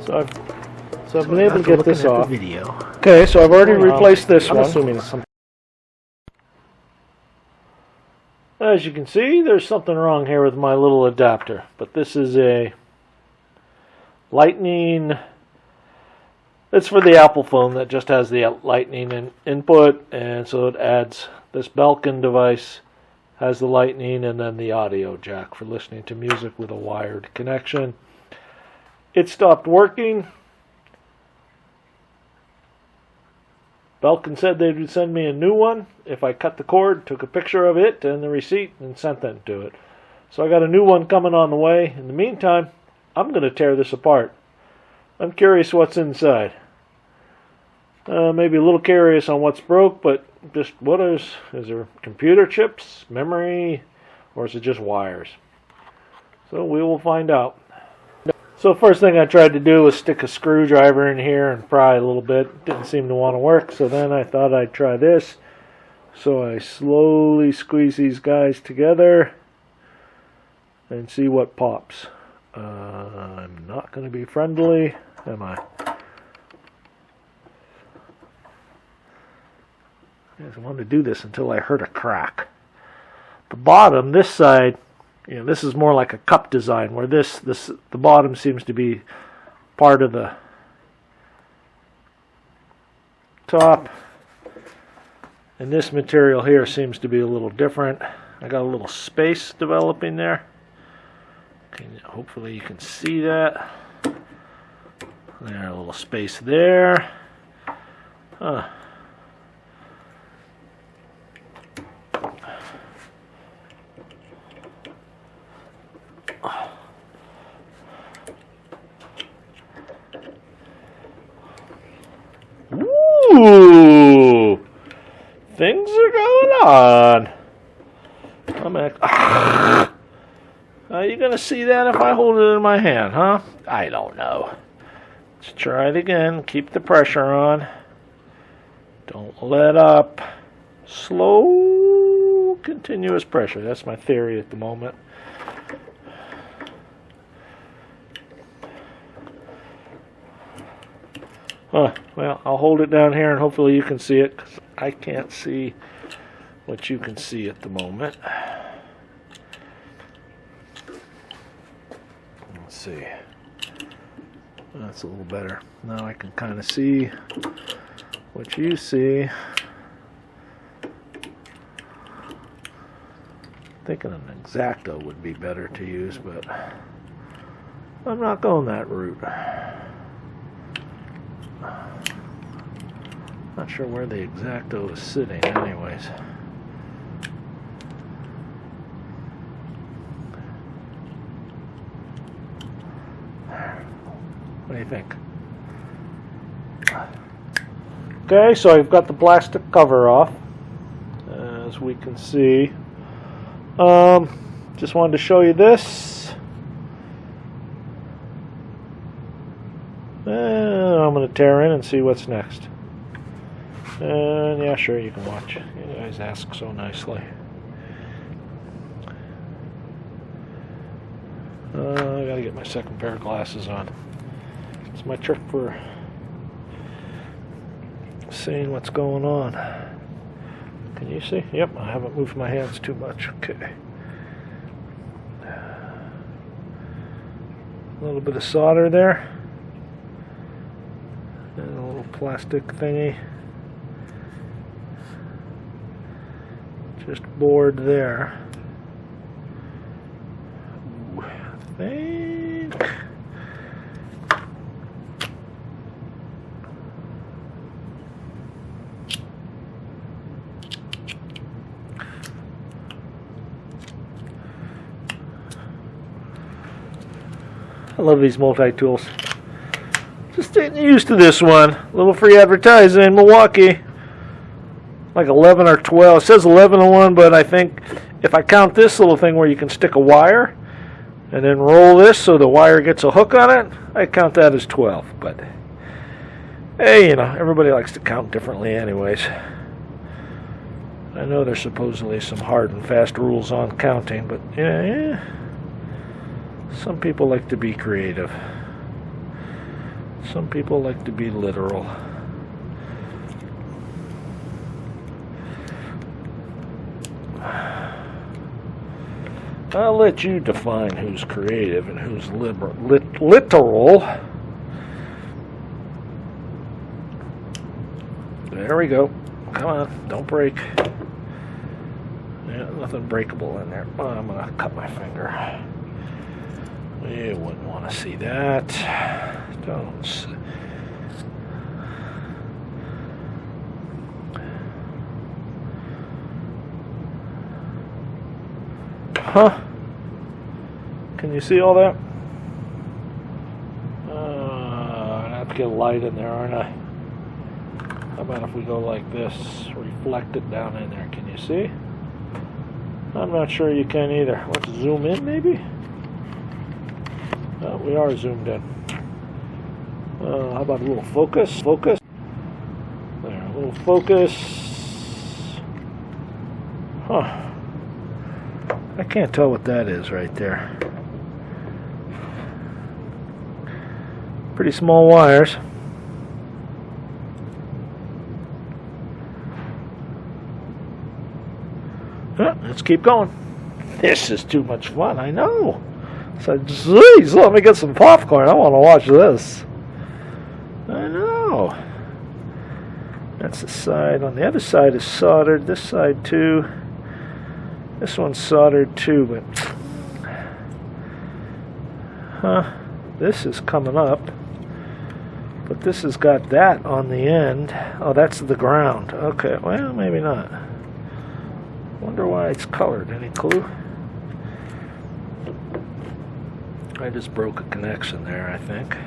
So I've been able to get this off. Video. Okay, so I've already replaced this one. I'm assuming it's something. As you can see, there's something wrong here with my little adapter. But this is a Lightning. It's for the Apple phone that just has the Lightning input, and so it adds this Belkin device, has the Lightning, and then the audio jack for listening to music with a wired connection. It stopped working. Belkin said they would send me a new one if I cut the cord, took a picture of it and the receipt, and sent that to it. So I got a new one coming on the way. In the meantime, I'm going to tear this apart. I'm curious what's inside. Maybe a little curious on what's broke, but just what is there computer chips, memory, or is it just wires? So we will find out. So first thing I tried to do was stick a screwdriver in here and pry a little bit. Didn't seem to want to work, so then I thought I'd try this. So I slowly squeeze these guys together and see what pops. I'm not going to be friendly, am I? I wanted to do this until I heard a crack. The bottom, this side, this is more like a cup design, where the bottom seems to be part of the top, and this material here seems to be a little different. I got a little space developing there. Okay, hopefully you can see that. There, a little space there. Huh. Ooh, things are going on. Are you going to see that if I hold it in my hand, huh? I don't know. Let's try it again. Keep the pressure on. Don't let up. Slow, continuous pressure. That's my theory at the moment. Well, I'll hold it down here and hopefully you can see it, because I can't see what you can see at the moment. Let's see. That's a little better. Now I can kind of see what you see. Thinking an X-Acto would be better to use, but I'm not going that route. Not sure where the X-Acto is sitting anyways. What do you think? Okay, so I've got the plastic cover off, as we can see. Just wanted to show you this. I'm going to tear in and see what's next. And yeah, sure, you can watch. You guys ask so nicely. I gotta get my second pair of glasses on. It's my trick for seeing what's going on. Can you see? Yep, I haven't moved my hands too much. Okay. A little bit of solder there. And a little plastic thingy. Just bored there. Ooh, I think. I love these multi-tools. Just getting used to this one. A little free advertising in Milwaukee. Like 11 or 12. It says 11 on one, but I think if I count this little thing where you can stick a wire and then roll this so the wire gets a hook on it, I count that as 12. But hey, everybody likes to count differently anyways. I know there's supposedly some hard and fast rules on counting, but yeah. Some people like to be creative. Some people like to be literal. I'll let you define who's creative and who's literal. There we go. Come on, don't break. Yeah, nothing breakable in there. Oh, I'm going to cut my finger. You wouldn't want to see that. Don't see. Huh? Can you see all that? I have to get a light in there, aren't I? How about if we go like this, reflect it down in there? Can you see? I'm not sure you can either. Let's zoom in, maybe? We are zoomed in. How about a little focus? Focus. There, a little focus. Huh. I can't tell what that is right there. Pretty small wires. Let's keep going. This is too much fun, I know. So, geez, let me get some popcorn. I want to watch this. I know. That's the side. On the other side is soldered. This side too. This one's soldered too, but this is coming up, but this has got that on the end. Oh, that's the ground. Okay, well, maybe not. Wonder why it's colored. Any clue? I just broke a connection there, I think.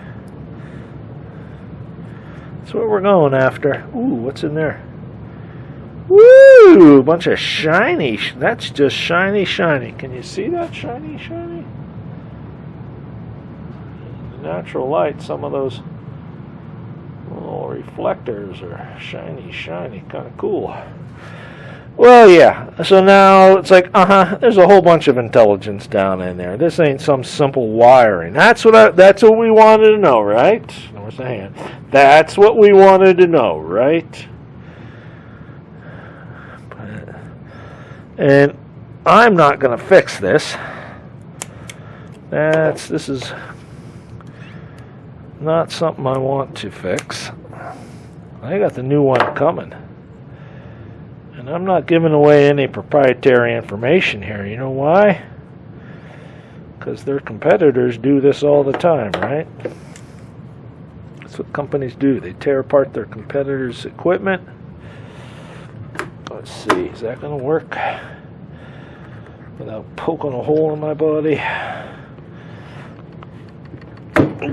That's what we're going after. Ooh, what's in there? Woo! A bunch of shiny. That's just shiny, shiny. Can you see that shiny, shiny? In the natural light, some of those little reflectors are shiny, shiny. Kind of cool. Well, yeah. So now it's like, there's a whole bunch of intelligence down in there. This ain't some simple wiring. That's what we wanted to know, right? Where's the hand? That's what we wanted to know, right? And I'm not going to fix this. This is not something I want to fix. I got the new one coming. And I'm not giving away any proprietary information here. You know why? Because their competitors do this all the time, right? That's what companies do. They tear apart their competitors' equipment. Let's see, is that going to work without poking a hole in my body?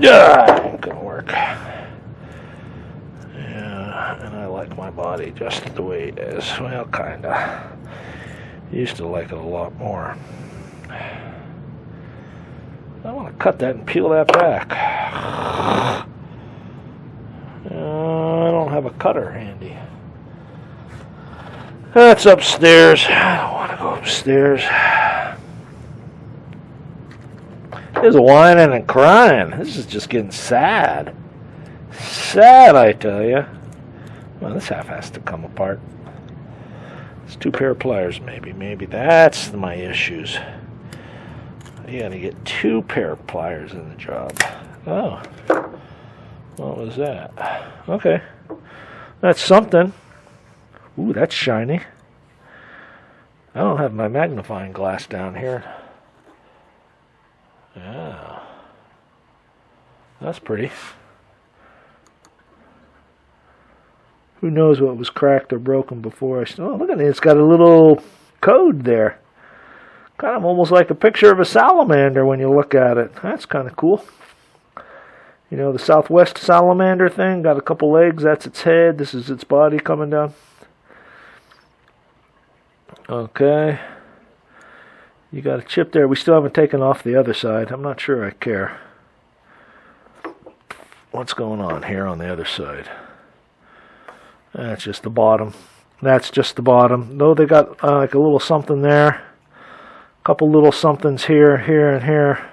Yeah, ain't going to work. Yeah, and I like my body just the way it is. Well, kind of. Used to like it a lot more. I want to cut that and peel that back. I don't have a cutter handy. That's upstairs. I don't want to go upstairs. There's whining and crying. This is just getting sad. Sad, I tell you. Well, this half has to come apart. It's 2 pair of pliers, maybe. Maybe that's my issues. You gotta get 2 pair of pliers in the job. Oh. What was that? Okay. That's something. Ooh, that's shiny. I don't have my magnifying glass down here. Yeah. That's pretty. Who knows what was cracked or broken before I... Oh, look at it. It's got a little code there. Kind of almost like a picture of a salamander when you look at it. That's kind of cool. You know, the Southwest salamander thing. Got a couple legs. That's its head. This is its body coming down. Okay. You got a chip there. We still haven't taken off the other side. I'm not sure I care. What's going on here on the other side? That's just the bottom. That's just the bottom. Though they got like a little something there. A couple little somethings here, here, and here.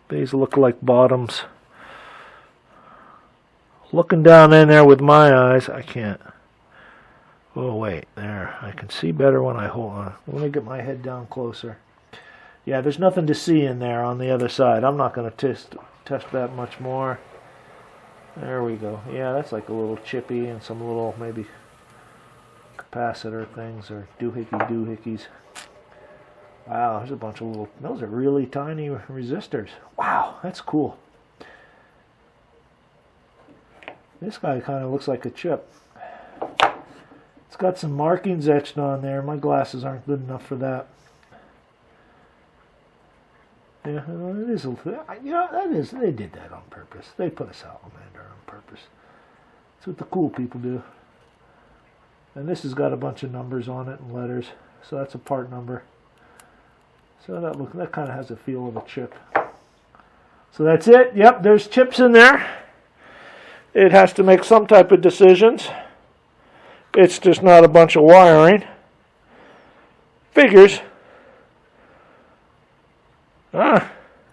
These look like bottoms. Looking down in there with my eyes, I can't. Oh wait, there. I can see better when I hold on. Let me get my head down closer. Yeah, there's nothing to see in there on the other side. I'm not going to test that much more. There we go. Yeah, that's like a little chippy and some little maybe capacitor things or doohickeys. Wow, there's a bunch of little, those are really tiny resistors. Wow, that's cool. This guy kind of looks like a chip. It's got some markings etched on there. My glasses aren't good enough for that. Yeah, it is. That is. They did that on purpose. They put a salamander on purpose. That's what the cool people do. And this has got a bunch of numbers on it and letters. So that's a part number. So that kind of has a feel of a chip. So that's it. Yep, there's chips in there. It has to make some type of decisions. It's just not a bunch of wiring. Figures.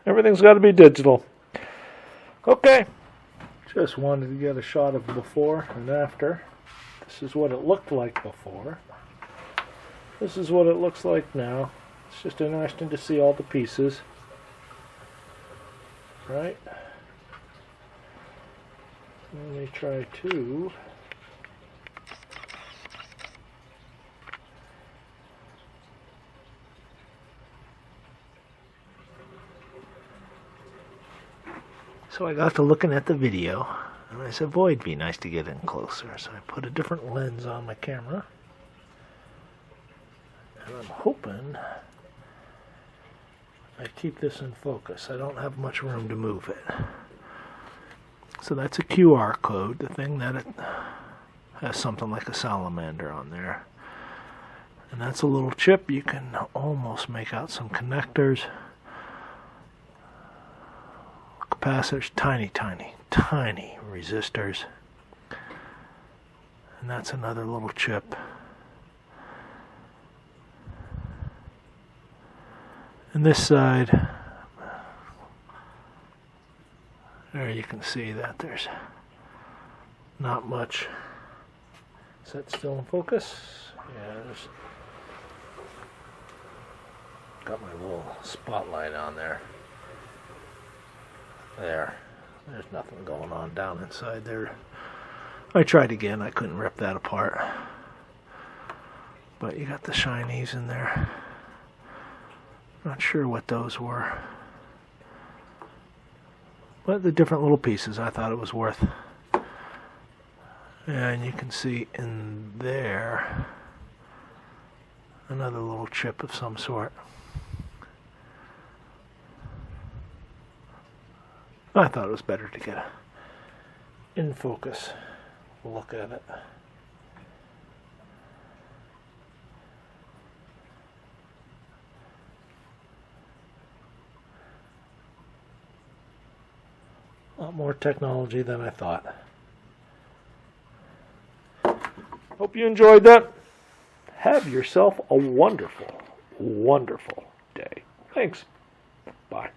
Everything's got to be digital. Okay. Just wanted to get a shot of before and after. This is what it looked like before. This is what it looks like now. It's just interesting to see all the pieces. Right? Let me try to. So I got to looking at the video, and I said, boy, it'd be nice to get in closer. So I put a different lens on my camera. And I'm hoping I keep this in focus. I don't have much room to move it. So that's a QR code, the thing that it has something like a salamander on there. And that's a little chip. You can almost make out some connectors. Capacitors, tiny resistors. And that's another little chip. And this side, there you can see that there's not much. Is that still in focus? Yeah, there's got my little spotlight on there. There's nothing going on down inside there. I tried again, I couldn't rip that apart. But you got the shinies in there. Not sure what those were. But the different little pieces, I thought it was worth. And you can see in there another little chip of some sort. I thought it was better to get a in focus look at it. A lot more technology than I thought. Hope you enjoyed that. Have yourself a wonderful, wonderful day. Thanks. Bye.